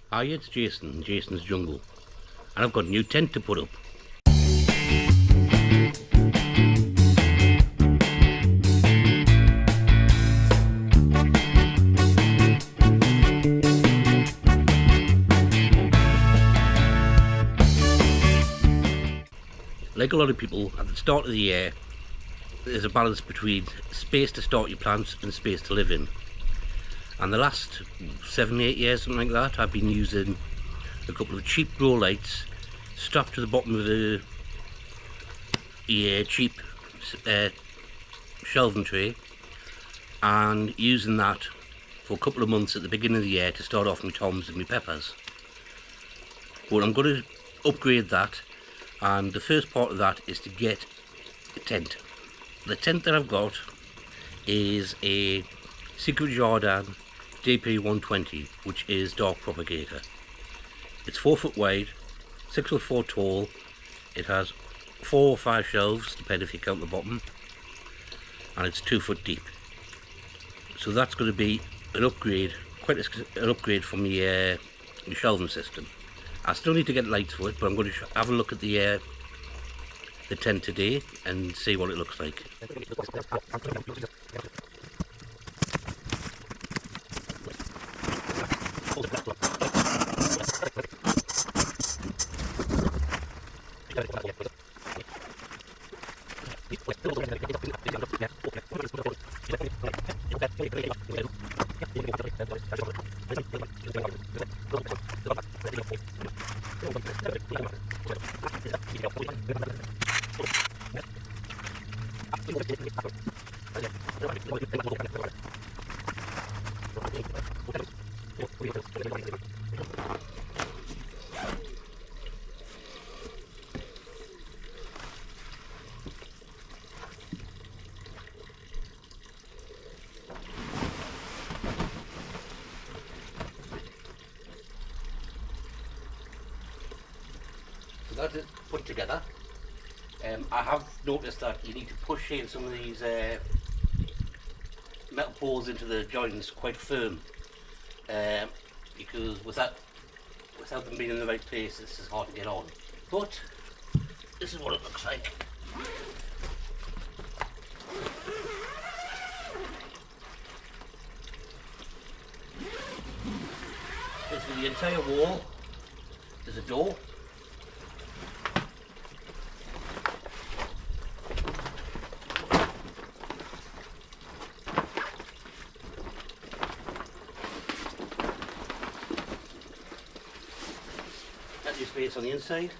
Hi, it's Jason, Jason's Jungle, and I've got a new tent to put up. Like a lot of people, at the start of the year, there's a balance between space to start your plants and space to live in. And the last 7-8 years, something like that, I've been using a couple of cheap grow lights strapped to the bottom of a cheap shelving tray, and using that for a couple of months at the beginning of the year to start off my toms and my peppers. But I'm going to upgrade that, and the first part of that is to get a tent. The tent that I've got is a Secret Jardin DP120, which is dark propagator. It's 4 foot wide, 6 foot 4 tall. It has 4 or 5 shelves, depending if you count the bottom, and it's 2 foot deep. So that's going to be an upgrade, quite an upgrade from the shelving system. I still need to get lights for it, but I'm going to have a look at the tent today and see what it looks like. That is put together. I have noticed that you need to push in some of these metal poles into the joints quite firm, because without them being in the right place, this is hard to get on. But this is what it looks like. Basically, the entire wall is a door. Space on the inside,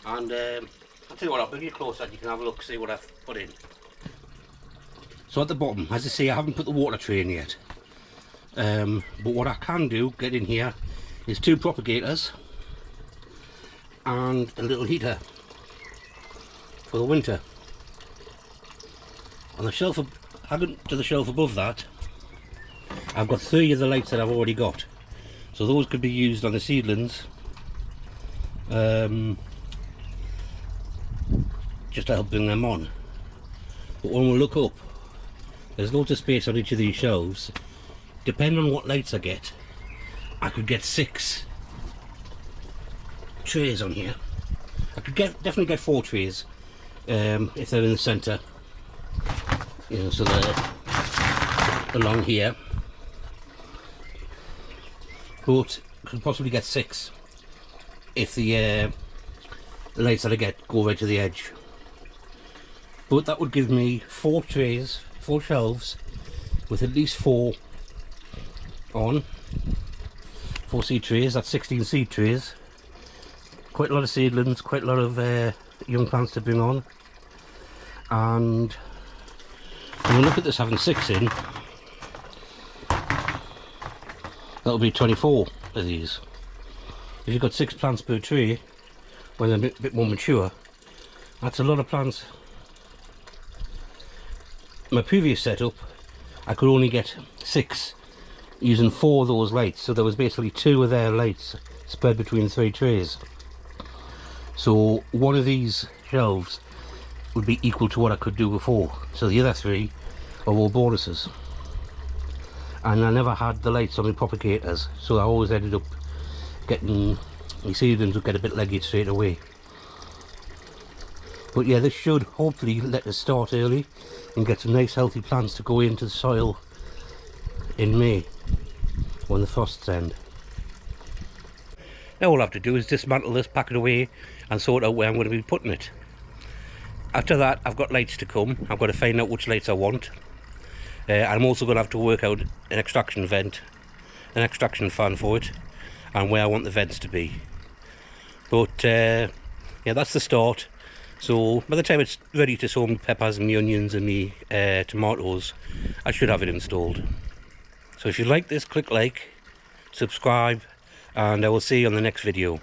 and I'll tell you what, I'll bring you closer and you can have a look, see what I've put in. So at the bottom, as I say, I haven't put the water tray in yet, but what I can do, get in here, is 2 propagators and a little heater for the winter. On the shelf, adding to the shelf above that, I've got 3 of the lights that I've already got, so those could be used on the seedlings, just to help bring them on. But when we look up, there's loads of space on each of these shelves. Depending on what lights I get, I could get 6 trays on here. I could definitely get 4 trays if they're in the centre, you know, so they're along here, but I could possibly get 6 if the lights that I get go right to the edge. But that would give me 4 trays, 4 shelves with at least 4 on. 4 seed trays, that's 16 seed trays. Quite a lot of seedlings, quite a lot of young plants to bring on. And when we look at this having 6 in, that'll be 24 of these. If you've got 6 plants per tree, when they're a bit more mature, that's a lot of plants. My previous setup, I could only get 6 using 4 of those lights, so there was basically 2 of their lights spread between 3 trays. So one of these shelves would be equal to what I could do before, so the other 3 are all bonuses. And I never had the lights on my propagators, so I always ended up getting my seedlings will get a bit leggy straight away. But yeah, this should hopefully let us start early and get some nice healthy plants to go into the soil in May when the frosts end. Now all I have to do is dismantle this, pack it away and sort out where I'm going to be putting it. After that I've got lights to come. I've got to find out which lights I want. I'm also going to have to work out an extraction vent, an extraction fan for it, and where I want the vents to be. But yeah, that's the start. So by the time it's ready to sow my peppers and my onions and my tomatoes, I should have it installed. So if you like this, click like, subscribe, and I will see you on the next video.